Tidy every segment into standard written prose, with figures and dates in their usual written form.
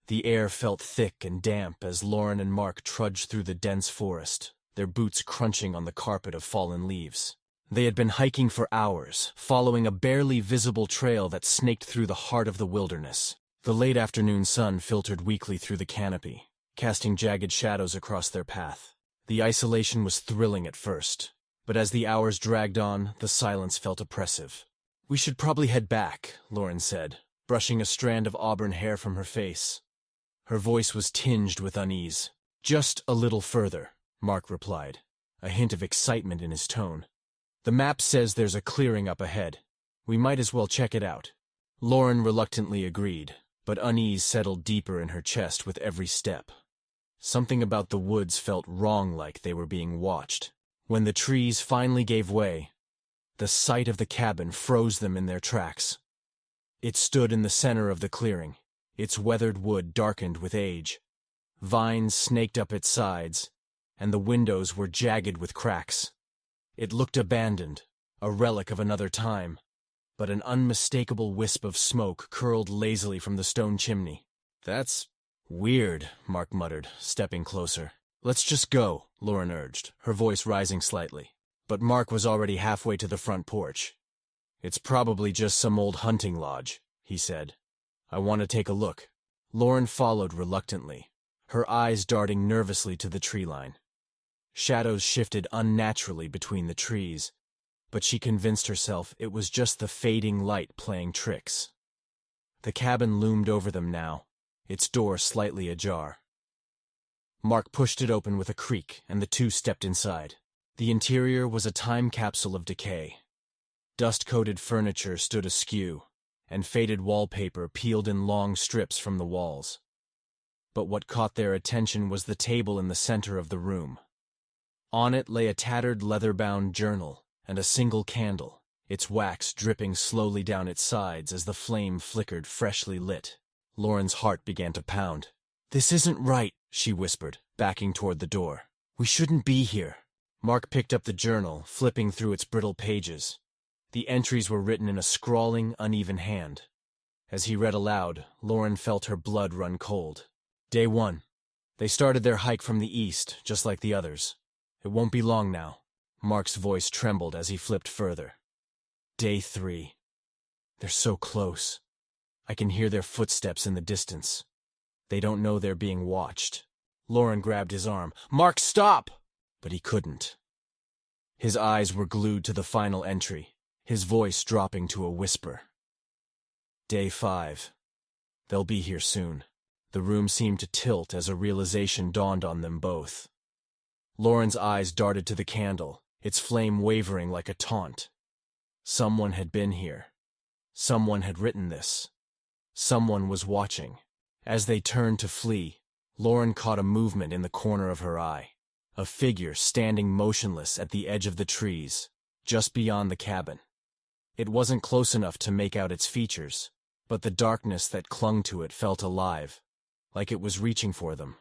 The air felt thick and damp as Lauren and Mark trudged through the dense forest, their boots crunching on the carpet of fallen leaves. They had been hiking for hours, following a barely visible trail that snaked through the heart of the wilderness. The late afternoon sun filtered weakly through the canopy, casting jagged shadows across their path. The isolation was thrilling at first, but as the hours dragged on, the silence felt oppressive. "We should probably head back," Lauren said, brushing a strand of auburn hair from her face. Her voice was tinged with unease. "Just a little further," Mark replied, a hint of excitement in his tone. "The map says there's a clearing up ahead. We might as well check it out." Lauren reluctantly agreed, but unease settled deeper in her chest with every step. Something about the woods felt wrong, like they were being watched. When the trees finally gave way, the sight of the cabin froze them in their tracks. It stood in the center of the clearing, its weathered wood darkened with age. Vines snaked up its sides, and the windows were jagged with cracks. It looked abandoned, a relic of another time, but an unmistakable wisp of smoke curled lazily from the stone chimney. "That's weird," Mark muttered, stepping closer. "Let's just go," Lauren urged, her voice rising slightly. But Mark was already halfway to the front porch. "It's probably just some old hunting lodge," he said. "I want to take a look." Lauren followed reluctantly, her eyes darting nervously to the tree line. Shadows shifted unnaturally between the trees, but she convinced herself it was just the fading light playing tricks. The cabin loomed over them now, its door slightly ajar. Mark pushed it open with a creak, and the two stepped inside. The interior was a time capsule of decay. Dust-coated furniture stood askew, and faded wallpaper peeled in long strips from the walls. But what caught their attention was the table in the center of the room. On it lay a tattered leather-bound journal and a single candle, its wax dripping slowly down its sides as the flame flickered freshly lit. Lauren's heart began to pound. "This isn't right," she whispered, backing toward the door. "We shouldn't be here." Mark picked up the journal, flipping through its brittle pages. The entries were written in a scrawling, uneven hand. As he read aloud, Lauren felt her blood run cold. Day 1. They started their hike from the east, just like the others. It won't be long now. Mark's voice trembled as he flipped further. Day 3. They're so close. I can hear their footsteps in the distance. They don't know they're being watched. Lauren grabbed his arm. "Mark, stop!" But he couldn't. His eyes were glued to the final entry, his voice dropping to a whisper. Day 5. They'll be here soon. The room seemed to tilt as a realization dawned on them both. Lauren's eyes darted to the candle, its flame wavering like a taunt. Someone had been here. Someone had written this. Someone was watching. As they turned to flee, Lauren caught a movement in the corner of her eye. A figure standing motionless at the edge of the trees, just beyond the cabin. It wasn't close enough to make out its features, but the darkness that clung to it felt alive, like it was reaching for them.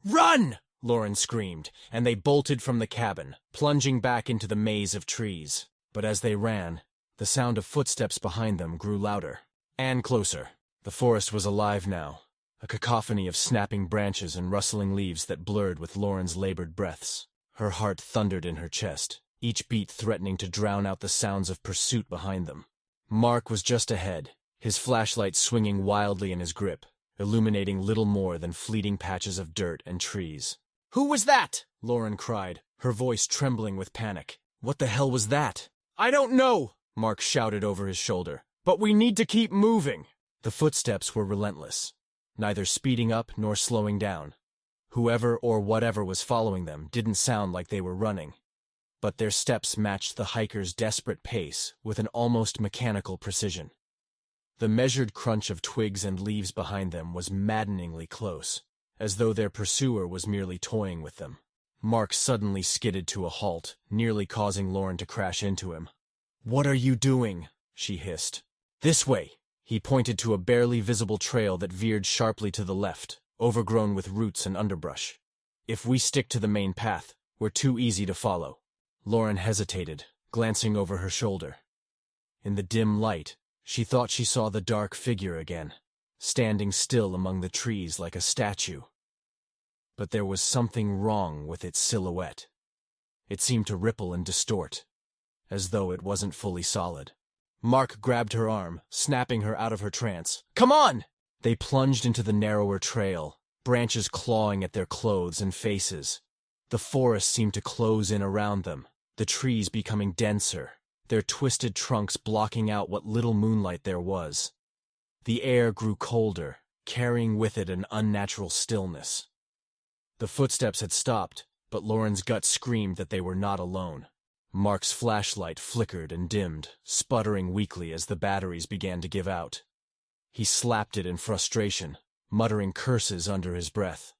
"Run!" Lauren screamed, and they bolted from the cabin, plunging back into the maze of trees. But as they ran, the sound of footsteps behind them grew louder, and closer. The forest was alive now, a cacophony of snapping branches and rustling leaves that blurred with Lauren's labored breaths. Her heart thundered in her chest, each beat threatening to drown out the sounds of pursuit behind them. Mark was just ahead, his flashlight swinging wildly in his grip, illuminating little more than fleeting patches of dirt and trees. "Who was that?" Lauren cried, her voice trembling with panic. "What the hell was that?" "I don't know," Mark shouted over his shoulder, "but we need to keep moving." The footsteps were relentless, neither speeding up nor slowing down. Whoever or whatever was following them didn't sound like they were running, but their steps matched the hikers' desperate pace with an almost mechanical precision. The measured crunch of twigs and leaves behind them was maddeningly close, as though their pursuer was merely toying with them. Mark suddenly skidded to a halt, nearly causing Lauren to crash into him. "What are you doing?" she hissed. "This way!" He pointed to a barely visible trail that veered sharply to the left, overgrown with roots and underbrush. "If we stick to the main path, we're too easy to follow." Lauren hesitated, glancing over her shoulder. In the dim light, she thought she saw the dark figure again, standing still among the trees like a statue. But there was something wrong with its silhouette. It seemed to ripple and distort, as though it wasn't fully solid. Mark grabbed her arm, snapping her out of her trance. "Come on!" They plunged into the narrower trail, branches clawing at their clothes and faces. The forest seemed to close in around them, the trees becoming denser, their twisted trunks blocking out what little moonlight there was. The air grew colder, carrying with it an unnatural stillness. The footsteps had stopped, but Lauren's gut screamed that they were not alone. Mark's flashlight flickered and dimmed, sputtering weakly as the batteries began to give out. He slapped it in frustration, muttering curses under his breath.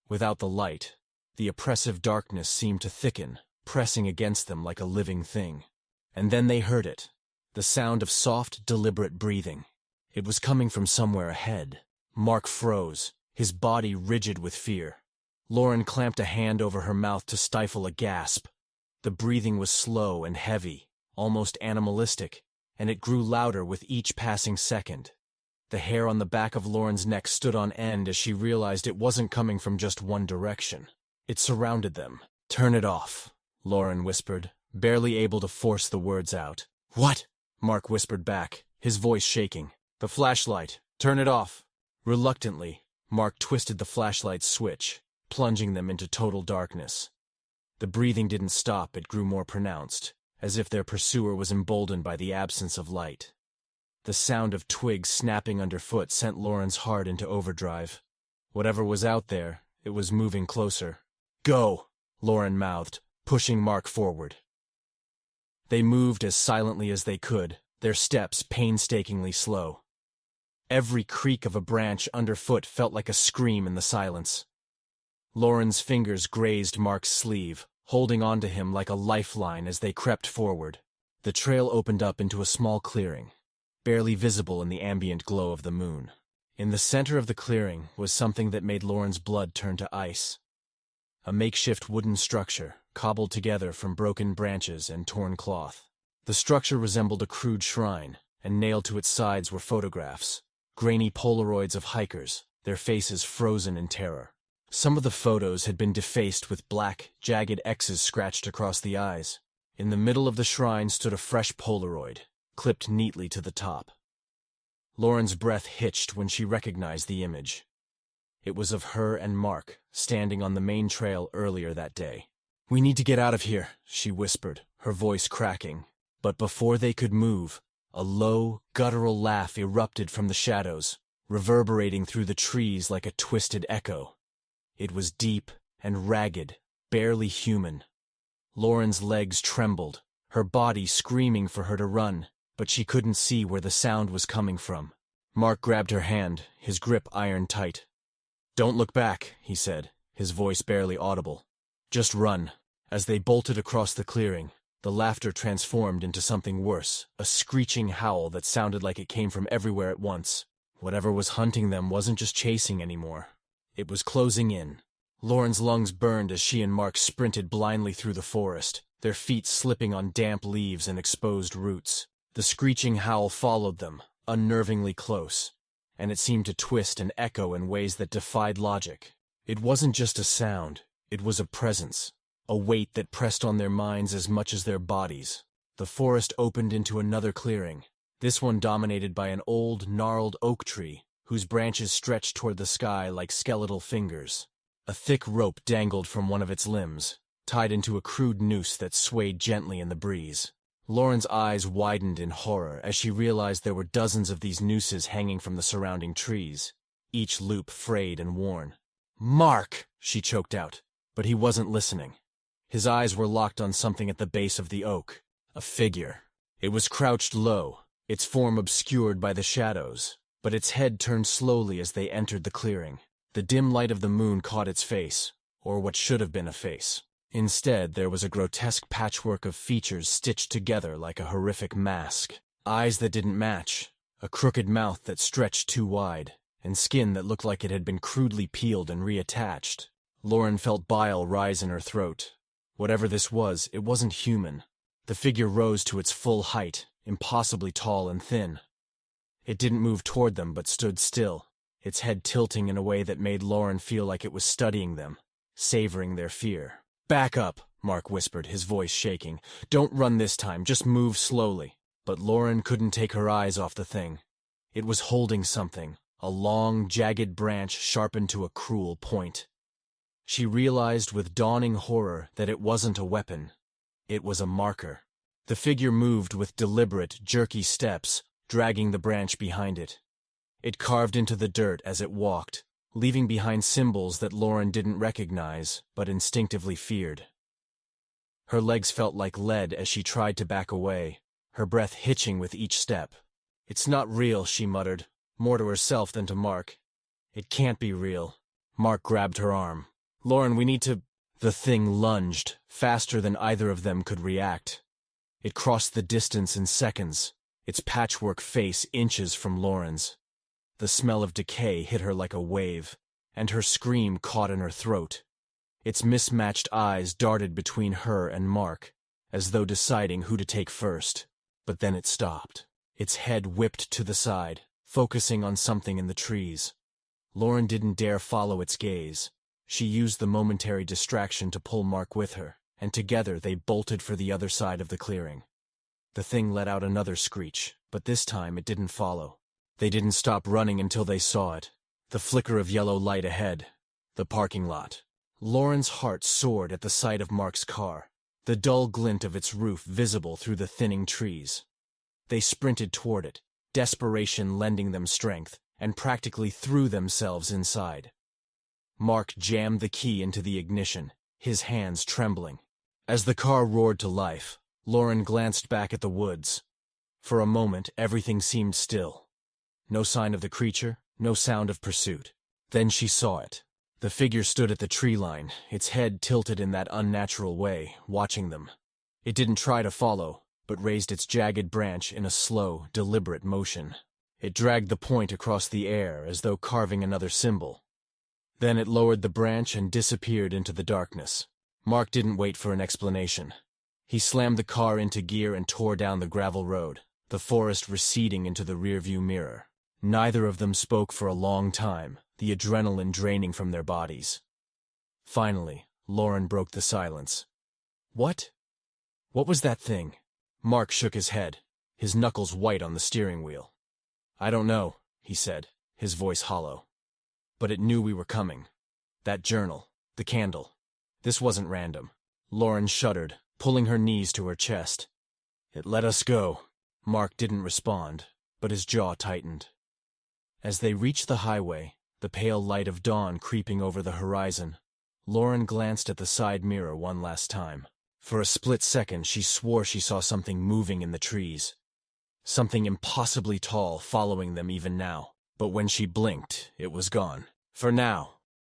Without the light, the oppressive darkness seemed to thicken, pressing against them like a living thing. And then they heard it, the sound of soft, deliberate breathing. It was coming from somewhere ahead. Mark froze, his body rigid with fear. Lauren clamped a hand over her mouth to stifle a gasp. The breathing was slow and heavy, almost animalistic, and it grew louder with each passing second. The hair on the back of Lauren's neck stood on end as she realized it wasn't coming from just one direction. It surrounded them. "Turn it off," Lauren whispered, barely able to force the words out. "What?" Mark whispered back, his voice shaking. "The flashlight. Turn it off." Reluctantly, Mark twisted the flashlight's switch, plunging them into total darkness. The breathing didn't stop, it grew more pronounced, as if their pursuer was emboldened by the absence of light. The sound of twigs snapping underfoot sent Lauren's heart into overdrive. Whatever was out there, it was moving closer. "Go," Lauren mouthed, pushing Mark forward. They moved as silently as they could, their steps painstakingly slow. Every creak of a branch underfoot felt like a scream in the silence. Lauren's fingers grazed Mark's sleeve, holding onto him like a lifeline as they crept forward. The trail opened up into a small clearing, barely visible in the ambient glow of the moon. In the center of the clearing was something that made Lauren's blood turn to ice. A makeshift wooden structure, cobbled together from broken branches and torn cloth. The structure resembled a crude shrine, and nailed to its sides were photographs, grainy Polaroids of hikers, their faces frozen in terror. Some of the photos had been defaced with black, jagged X's scratched across the eyes. In the middle of the shrine stood a fresh Polaroid, clipped neatly to the top. Lauren's breath hitched when she recognized the image. It was of her and Mark, standing on the main trail earlier that day. "We need to get out of here," she whispered, her voice cracking. But before they could move, a low, guttural laugh erupted from the shadows, reverberating through the trees like a twisted echo. It was deep and ragged, barely human. Lauren's legs trembled, her body screaming for her to run, but she couldn't see where the sound was coming from. Mark grabbed her hand, his grip iron tight. "Don't look back," he said, his voice barely audible. "Just run." As they bolted across the clearing, the laughter transformed into something worse, a screeching howl that sounded like it came from everywhere at once. Whatever was hunting them wasn't just chasing anymore. It was closing in. Lauren's lungs burned as she and Mark sprinted blindly through the forest, their feet slipping on damp leaves and exposed roots. The screeching howl followed them, unnervingly close, and it seemed to twist and echo in ways that defied logic. It wasn't just a sound, it was a presence, a weight that pressed on their minds as much as their bodies. The forest opened into another clearing, this one dominated by an old, gnarled oak tree, whose branches stretched toward the sky like skeletal fingers. A thick rope dangled from one of its limbs, tied into a crude noose that swayed gently in the breeze. Lauren's eyes widened in horror as she realized there were dozens of these nooses hanging from the surrounding trees, each loop frayed and worn. "Mark!" she choked out, but he wasn't listening. His eyes were locked on something at the base of the oak, a figure. It was crouched low, its form obscured by the shadows, but its head turned slowly as they entered the clearing. The dim light of the moon caught its face, or what should have been a face. Instead, there was a grotesque patchwork of features stitched together like a horrific mask. Eyes that didn't match, a crooked mouth that stretched too wide, and skin that looked like it had been crudely peeled and reattached. Lauren felt bile rise in her throat. Whatever this was, it wasn't human. The figure rose to its full height, impossibly tall and thin. It didn't move toward them but stood still, its head tilting in a way that made Lauren feel like it was studying them, savoring their fear. "Back up," Mark whispered, his voice shaking. "Don't run this time, just move slowly." But Lauren couldn't take her eyes off the thing. It was holding something, a long, jagged branch sharpened to a cruel point. She realized with dawning horror that it wasn't a weapon. It was a marker. The figure moved with deliberate, jerky steps, dragging the branch behind it. It carved into the dirt as it walked, leaving behind symbols that Lauren didn't recognize, but instinctively feared. Her legs felt like lead as she tried to back away, her breath hitching with each step. "It's not real," she muttered, more to herself than to Mark. "It can't be real." Mark grabbed her arm. "Lauren, we need to—" The thing lunged, faster than either of them could react. It crossed the distance in seconds, its patchwork face inches from Lauren's. The smell of decay hit her like a wave, and her scream caught in her throat. Its mismatched eyes darted between her and Mark, as though deciding who to take first. But then it stopped. Its head whipped to the side, focusing on something in the trees. Lauren didn't dare follow its gaze. She used the momentary distraction to pull Mark with her, and together they bolted for the other side of the clearing. The thing let out another screech, but this time it didn't follow. They didn't stop running until they saw it. The flicker of yellow light ahead. The parking lot. Lauren's heart soared at the sight of Mark's car, the dull glint of its roof visible through the thinning trees. They sprinted toward it, desperation lending them strength, and practically threw themselves inside. Mark jammed the key into the ignition, his hands trembling. As the car roared to life, Lauren glanced back at the woods. For a moment, everything seemed still. No sign of the creature, no sound of pursuit. Then she saw it. The figure stood at the tree line, its head tilted in that unnatural way, watching them. It didn't try to follow, but raised its jagged branch in a slow, deliberate motion. It dragged the point across the air as though carving another symbol. Then it lowered the branch and disappeared into the darkness. Mark didn't wait for an explanation. He slammed the car into gear and tore down the gravel road, the forest receding into the rearview mirror. Neither of them spoke for a long time, the adrenaline draining from their bodies. Finally, Lauren broke the silence. "What? What was that thing?" Mark shook his head, his knuckles white on the steering wheel. "I don't know," he said, his voice hollow. "But it knew we were coming. That journal, the candle. This wasn't random." Lauren shuddered, pulling her knees to her chest. "It let us go." Mark didn't respond, but his jaw tightened. As they reached the highway, the pale light of dawn creeping over the horizon, Lauren glanced at the side mirror one last time. For a split second, she swore she saw something moving in the trees. Something impossibly tall following them even now. But when she blinked, it was gone. For now,